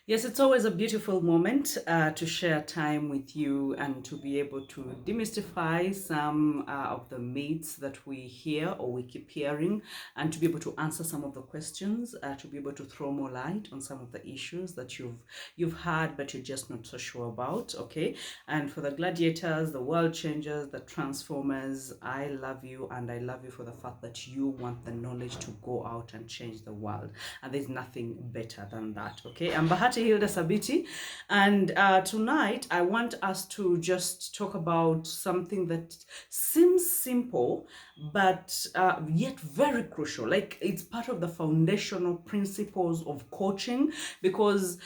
Yes, it's always a beautiful moment to share time with you and to be able to demystify some of the myths that we hear or we keep hearing, and to be able to answer some of the questions, to be able to throw more light on some of the issues that you've heard but you're just not so sure about. Okay, and for the gladiators, the world changers, the transformers, I love you, and I love you for the fact that you want the knowledge to go out and change the world, and there's nothing better than that. Okay, I'm Bahati Hilda Sabiti, and tonight I want us to just talk about something that seems simple but yet very crucial. Like, it's part of the foundational principles of coaching, because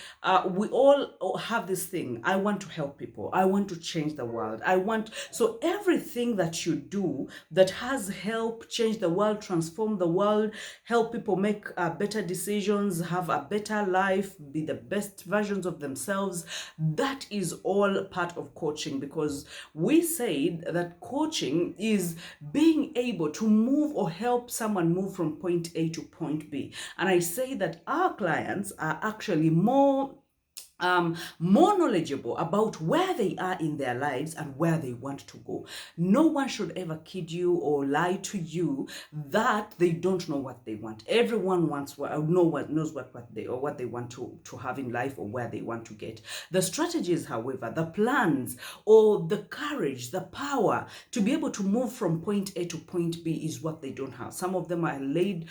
we all have this thing: I want to help people, I want to change the world, I want. So everything that you do that has helped change the world, transform the world, help people make better decisions, have a better life, be the best versions of themselves, that is all part of coaching. Because we said that coaching is being able to move or help someone move from point A to point B. And I say that our clients are actually more knowledgeable about where they are in their lives and where they want to go. No one should ever kid you or lie to you that they don't know what they want. Everyone wants knows what they want to have in life, or where they want to get. The strategies, however, the plans, or the courage, the power to be able to move from point A to point B is what they don't have. Some of them are laid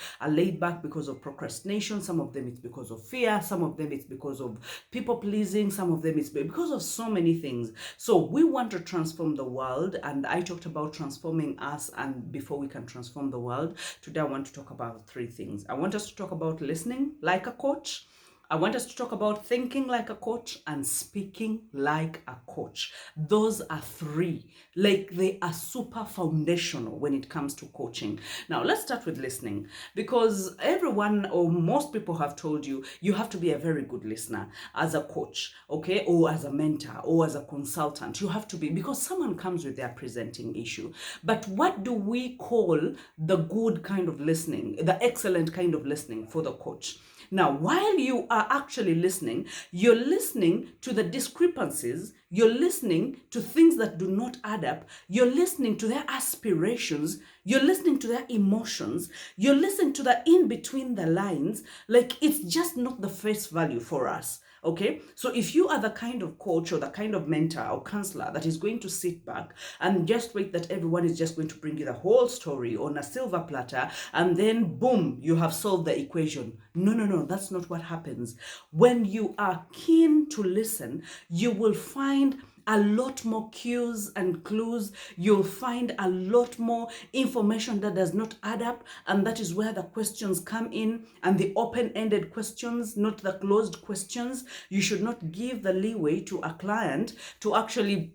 back because of procrastination. Some of them it's because of fear. Some of them it's because of people pleasing. Some of them it's because of so many things. So we want to transform the world, and I talked about transforming us, and before we can transform the world, today I want to talk about three things. I want us to talk about listening like a coach. I want us to talk about thinking like a coach and speaking like a coach. Those are three. Like, they are super foundational when it comes to coaching. Now, let's start with listening, because everyone or most people have told you you have to be a very good listener as a coach, okay, or as a mentor or as a consultant. You have to be, because someone comes with their presenting issue. But what do we call the good kind of listening, the excellent kind of listening for the coach? Now, while you are actually listening, you're listening to the discrepancies, you're listening to things that do not add up, you're listening to their aspirations, you're listening to their emotions, you're listening to the in between the lines. Like, it's just not the face value for us. Okay, so if you are the kind of coach or the kind of mentor or counselor that is going to sit back and just wait that everyone is just going to bring you the whole story on a silver platter, and then boom, you have solved the equation. No, no, no, that's not what happens. When you are keen to listen, you will find a lot more cues and clues. You'll find a lot more information that does not add up, and that is where the questions come in, and the open-ended questions, not the closed questions. You should not give the leeway to a client to actually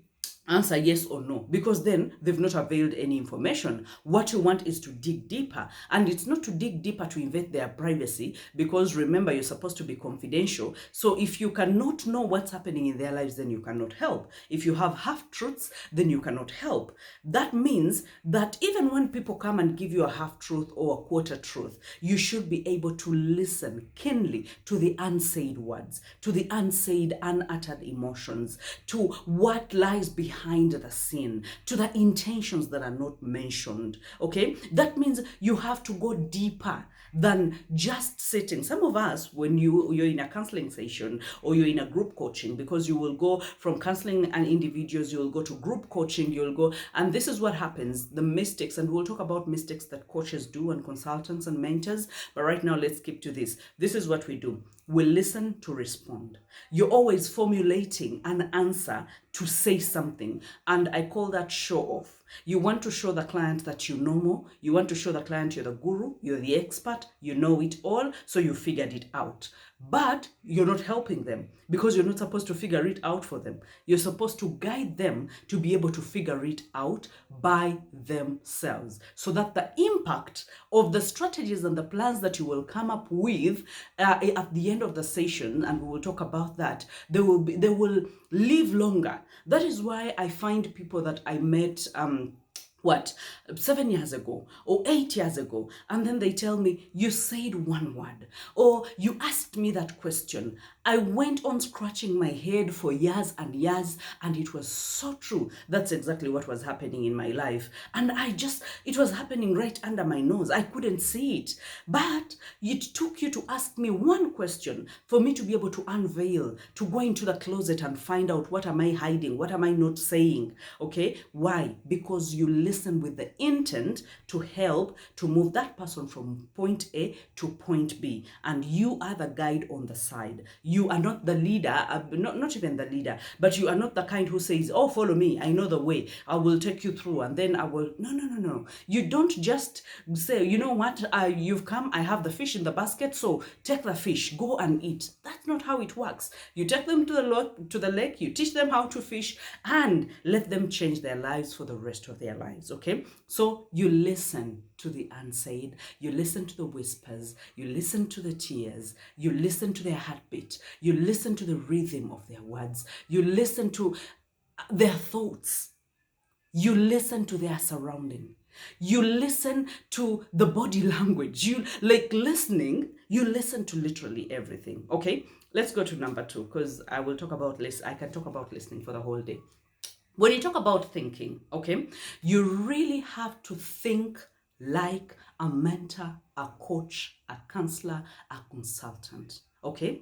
answer yes or no, because then they've not availed any information. What you want is to dig deeper, and it's not to dig deeper to invade their privacy, because remember, you're supposed to be confidential. So if you cannot know what's happening in their lives, then you cannot help. If you have half truths, then you cannot help. That means that even when people come and give you a half truth or a quarter truth, you should be able to listen keenly to the unsaid words, to the unsaid, unuttered emotions, to what lies behind the scene, to the intentions that are not mentioned. Okay, that means you have to go deeper than just sitting. Some of us, when you're in a counseling session or you're in a group coaching, because you will go from counseling and individuals, you'll go to group coaching, you'll go, and this is what happens, the mistakes, and we'll talk about mistakes that coaches do and consultants and mentors. But right now, let's skip to this. This is what we do. We listen to respond. You're always formulating an answer to say something, and I call that show off. You want to show the client that you know more. You want to show the client you're the guru, you're the expert, you know it all, so you figured it out. But you're not helping them, because you're not supposed to figure it out for them. You're supposed to guide them to be able to figure it out by themselves, so that the impact of the strategies and the plans that you will come up with at the end of the session, and we will talk about that, they will live longer. That is why I find people that I met 7 years ago or 8 years ago, and then they tell me, you said one word, or you asked me that question, I went on scratching my head for years and years, and it was so true. That's exactly what was happening in my life. And it was happening right under my nose. I couldn't see it. But it took you to ask me one question for me to be able to unveil, to go into the closet and find out, what am I hiding? What am I not saying? Okay? Why? Because you listen with the intent to help to move that person from point A to point B. And you are the guide on the side. You are not the leader, not even the leader, but you are not the kind who says, oh, follow me, I know the way, I will take you through, and then I will. No. You don't just say, you know what, you've come, I have the fish in the basket, so take the fish, go and eat. That's not how it works. You take them to the lake, you teach them how to fish, and let them change their lives for the rest of their lives, okay? So you listen to the unsaid, you listen to the whispers, you listen to the tears, you listen to their heartbeat, you listen to the rhythm of their words, you listen to their thoughts, you listen to their surrounding, you listen to the body language. You listening, you listen to literally everything. Okay, let's go to number 2, because I can talk about listening for the whole day. When you talk about thinking, okay, you really have to think like a mentor, a coach, a counselor, a consultant, okay?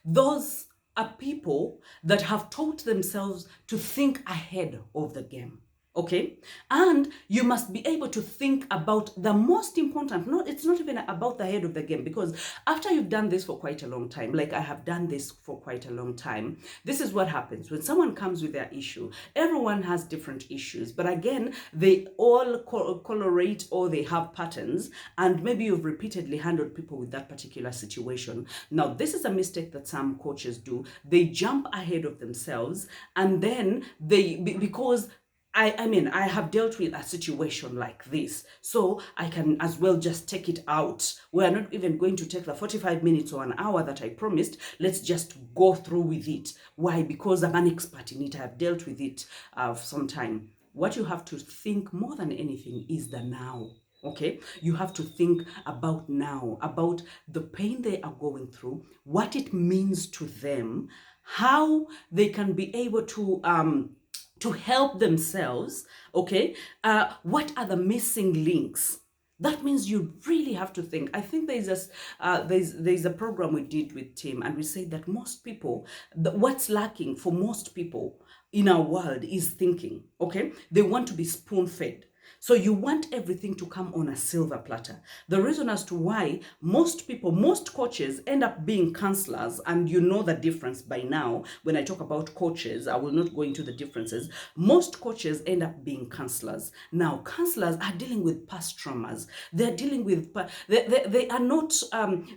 Those are people that have taught themselves to think ahead of the game. Okay, and you must be able to think about the most important. No, it's not even about the head of the game, because after you've done this for quite a long time, like I have done this for quite a long time, this is what happens when someone comes with their issue. Everyone has different issues, but again, they all correlate, or they have patterns, and maybe you've repeatedly handled people with that particular situation. Now, this is a mistake that some coaches do. They jump ahead of themselves, and then because I have dealt with a situation like this, so I can as well just take it out. We're not even going to take the 45 minutes or an hour that I promised. Let's just go through with it. Why? Because I'm an expert in it. I've dealt with it for some time. What you have to think more than anything is the now. Okay, you have to think about now, about the pain they are going through, what it means to them, how they can be able to help themselves, okay? What are the missing links? That means you really have to think. I think there's a program we did with Tim, and we said that most people, what's lacking for most people in our world is thinking, okay? They want to be spoon-fed. So you want everything to come on a silver platter. The reason as to why most coaches end up being counselors, and you know the difference by now. When I talk about coaches, I will not go into the differences. Most coaches end up being counselors. Now, counselors are dealing with past traumas. They're dealing with, they are not,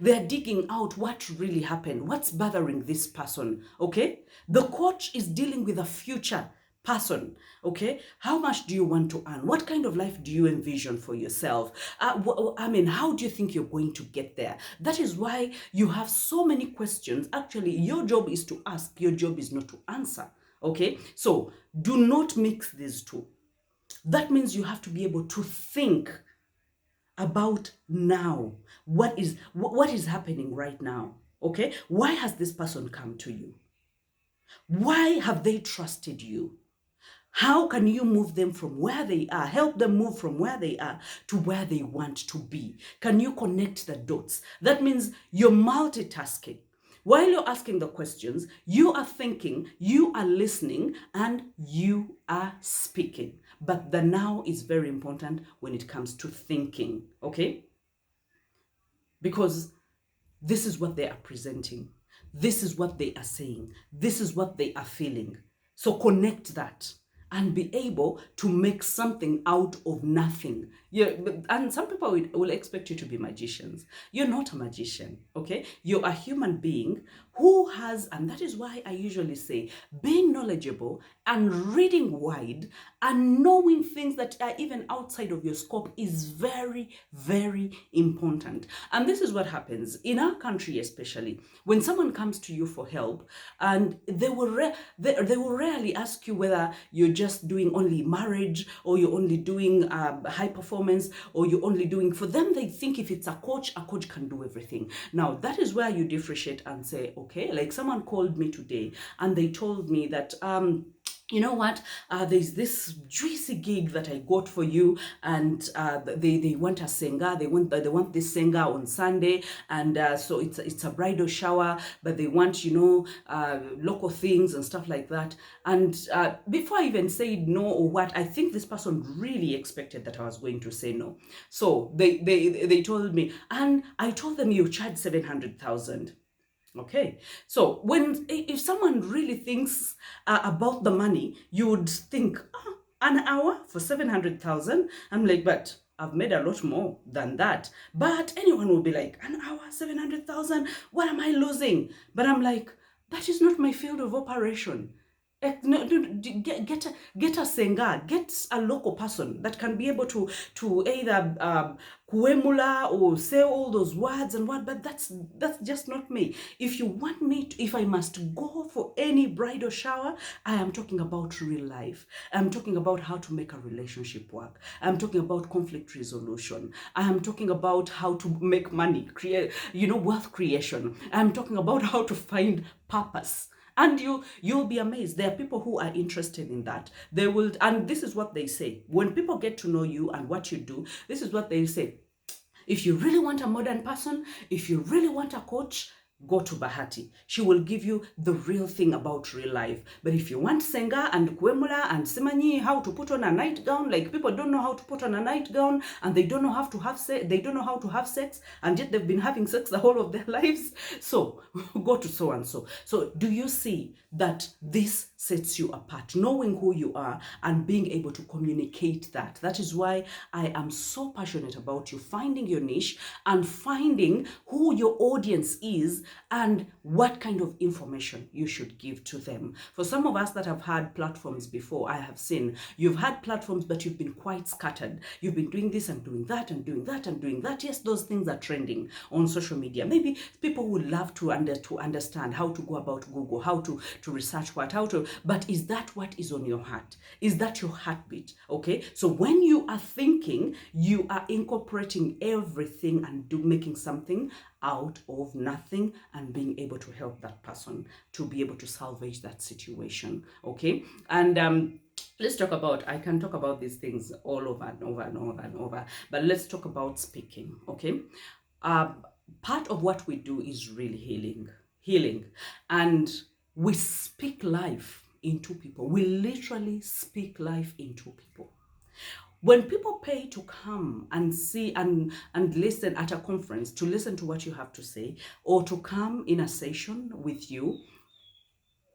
they're digging out what really happened, what's bothering this person, okay? The coach is dealing with a future person, okay? How much do you want to earn? What kind of life do you envision for yourself? How do you think you're going to get there? That is why you have so many questions. Actually, your job is to ask, your job is not to answer, okay? So do not mix these two. That means you have to be able to think about now. What is happening right now, okay? Why has this person come to you? Why have they trusted you? How can you move them from where they are, help them move from where they are to where they want to be? Can you connect the dots? That means you're multitasking. While you're asking the questions, you are thinking, you are listening, and you are speaking. But the now is very important when it comes to thinking, okay? Because this is what they are presenting. This is what they are saying. This is what they are feeling. So connect that and be able to make something out of nothing. Yeah, and some people will expect you to be magicians. You're not a magician, okay? You're a human being who has, and that is why I usually say, being knowledgeable and reading wide and knowing things that are even outside of your scope is very, very important. And this is what happens in our country, especially when someone comes to you for help, and they will rarely ask you whether you're just doing only marriage, or you're only doing high performance, or you're only doing, for them, they think if it's a coach can do everything. Now, that is where you differentiate and say, okay, like someone called me today and they told me that, you know what, there's this juicy gig that I got for you, and they want a singer, they want this singer on Sunday, and so it's a bridal shower, but they want, you know, local things and stuff like that. And before I even said no or what, I think this person really expected that I was going to say no. So they told me, and I told them, you charge 700,000. Okay, so if someone really thinks about the money, you would think, oh, an hour for 700,000. I'm like, but I've made a lot more than that. But anyone will be like, an hour, 700,000. What am I losing? But I'm like, that is not my field of operation. No, get a singer, get a local person that can be able to either kuemula or say all those words and what, but that's just not me. If you want me to, if I must go for any bridal shower, I am talking about real life. I'm talking about how to make a relationship work. I'm talking about conflict resolution. I am talking about how to make money, create, you know, wealth creation. I'm talking about how to find purpose. And you'll be amazed. There are people who are interested in that. They will, and this is what they say. When people get to know you and what you do, this is what they say. If you really want a modern person, if you really want a coach, go to Bahati. She will give you the real thing about real life. But if you want Senga and Kwemula and Simanyi, how to put on a nightgown, like people don't know how to put on a nightgown, and they don't know how to have sex, they don't know how to have sex, and yet they've been having sex the whole of their lives. So go to so and so. So do you see that this sets you apart, knowing who you are and being able to communicate that? That is why I am so passionate about you finding your niche and finding who your audience is and what kind of information you should give to them. For some of us that have had platforms before, I have seen you've had platforms, but you've been quite scattered. You've been doing this and doing that and doing that and doing that. Yes, those things are trending on social media. Maybe people would love to understand how to go about Google, how to research what, but is that what is on your heart? Is that your heartbeat? Okay, so when you are thinking, you are incorporating everything and making something out of nothing and being able to help that person to be able to salvage that situation. Okay, and let's talk about, I can talk about these things all over and over and over and over, but let's talk about speaking. Okay, part of what we do is really healing, and we speak life into people. We literally speak life into people. When people pay to come and see and listen at a conference, to listen to what you have to say, or to come in a session with you,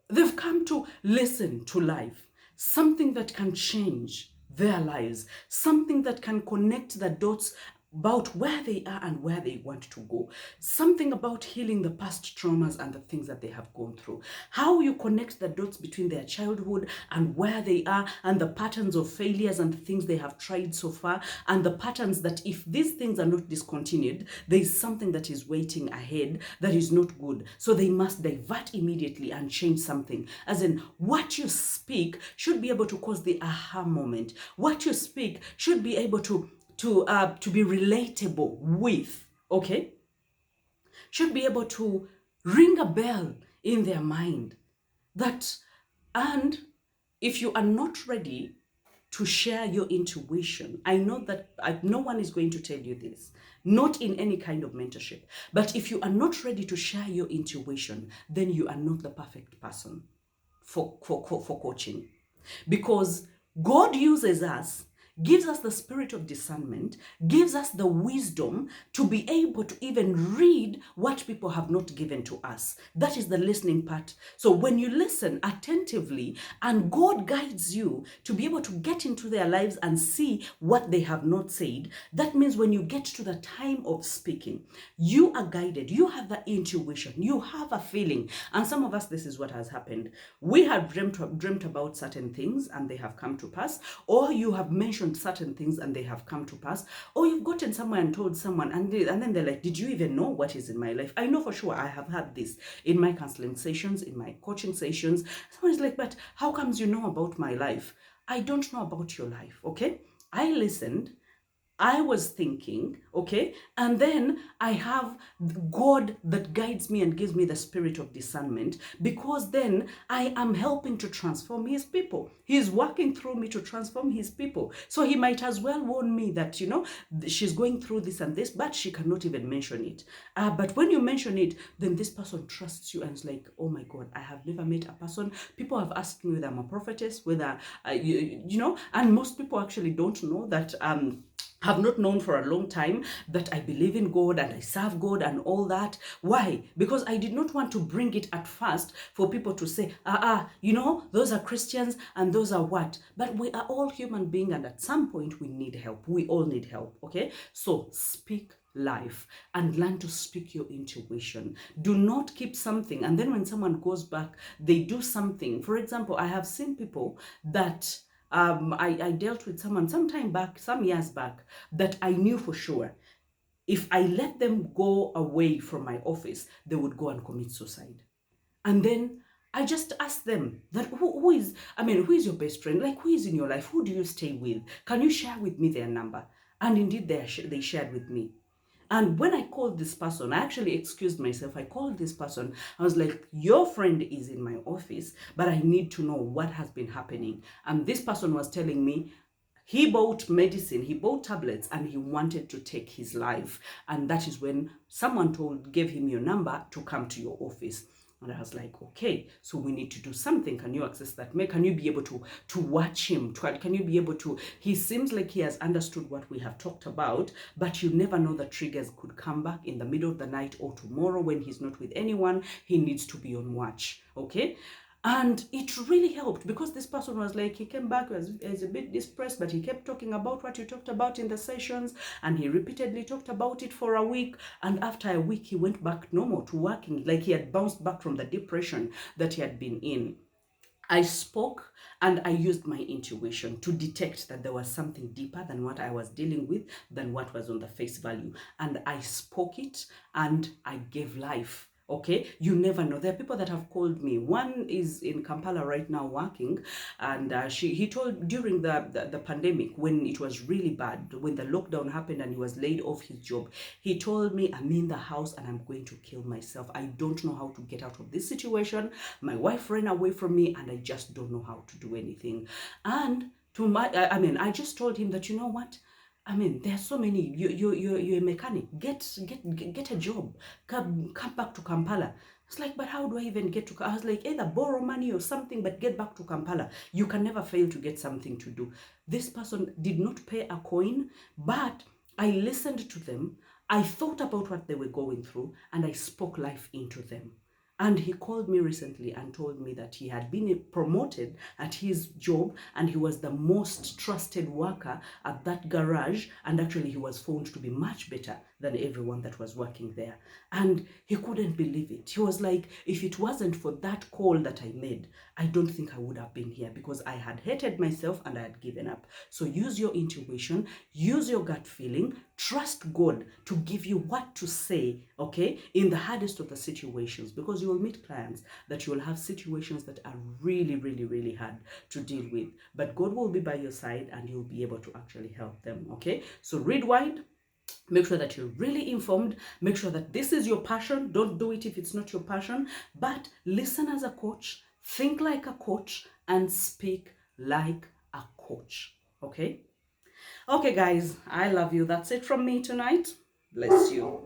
they've come to listen to life, something that can change their lives, something that can connect the dots about where they are and where they want to go, something about healing the past traumas and the things that they have gone through, how you connect the dots between their childhood and where they are, and the patterns of failures and the things they have tried so far, and the patterns that if these things are not discontinued, there is something that is waiting ahead that is not good. So they must divert immediately and change something. As in, what you speak should be able to cause the aha moment. What you speak should be able to be relatable with, okay? Should be able to ring a bell in their mind. That, and if you are not ready to share your intuition, I know that no one is going to tell you this, not in any kind of mentorship, but if you are not ready to share your intuition, then you are not the perfect person for coaching. Because God uses us, gives us the spirit of discernment, gives us the wisdom to be able to even read what people have not given to us. That is the listening part. So when you listen attentively and God guides you to be able to get into their lives and see what they have not said, that means when you get to the time of speaking, you are guided, you have the intuition, you have a feeling. And some of us, this is what has happened. We have dreamt about certain things and they have come to pass, or you have mentioned certain things and they have come to pass, or you've gotten somewhere and told someone and then they're like, did you even know what is in my life? I know for sure I have had this in my counseling sessions, in my coaching sessions. Someone is like, but how comes you know about my life? I don't know about your life, okay? I listened, I was thinking, okay, and then I have God that guides me and gives me the spirit of discernment, because then I am helping to transform his people. He's working through me to transform his people. So he might as well warn me that, she's going through this and this, but she cannot even mention it. But when you mention it, then this person trusts you and is like, oh my God, I have never met a person. People have asked me whether I'm a prophetess, whether, and most people actually don't know that, have not known for a long time that I believe in God and I serve God and all that. Why? Because I did not want to bring it at first for people to say, those are Christians and those are what? But we are all human beings, and at some point we need help. We all need help, okay? So speak life and learn to speak your intuition. Do not keep something, and then when someone goes back, they do something. For example, I have seen people that I dealt with someone some years back, that I knew for sure if I let them go away from my office, they would go and commit suicide. And then I just asked them that who is your best friend? Like, who is in your life? Who do you stay with? Can you share with me their number? And indeed, they shared with me. And when I called this person, I actually excused myself. I called this person. I was like, your friend is in my office, but I need to know what has been happening. And this person was telling me he bought medicine, he bought tablets, and he wanted to take his life. And that is when someone gave him your number to come to your office. And I was like, okay, so we need to do something. Can you access that mail? Can you be able to watch him? Can you be able to, he seems like he has understood what we have talked about, but you never know, the triggers could come back in the middle of the night or tomorrow when he's not with anyone. He needs to be on watch, okay? And it really helped, because this person was like, he came back as a bit depressed, but he kept talking about what you talked about in the sessions, and he repeatedly talked about it for a week. And after a week, he went back normal to working, like he had bounced back from the depression that he had been in. I spoke and I used my intuition to detect that there was something deeper than what I was dealing with, than what was on the face value. And I spoke it and I gave life. Okay, you never know. There are people that have called me. One is in Kampala right now working, and he told during the pandemic, when it was really bad, when the lockdown happened and he was laid off his job, he told me, I'm in the house and I'm going to kill myself. I don't know how to get out of this situation. My wife ran away from me and I just don't know how to do anything. And I just told him that, you know what? There are so many. You're a mechanic. Get a job. Come back to Kampala. It's like, but how do I even get to? I was like, either borrow money or something, but get back to Kampala. You can never fail to get something to do. This person did not pay a coin, but I listened to them. I thought about what they were going through, and I spoke life into them. And he called me recently and told me that he had been promoted at his job and he was the most trusted worker at that garage. And actually, he was found to be much better than everyone that was working there. And he couldn't believe it. He was like, if it wasn't for that call that I made, I don't think I would have been here, because I had hated myself and I had given up. So use your intuition, use your gut feeling, trust God to give you what to say, okay, in the hardest of the situations, because you will meet clients that you will have situations that are really, really, really hard to deal with. But God will be by your side and you'll be able to actually help them, okay? So read wide. Make sure that you're really informed. Make sure that this is your passion. Don't do it if it's not your passion. But listen as a coach, think like a coach, and speak like a coach. Okay? Okay, guys, I love you. That's it from me tonight. Bless you.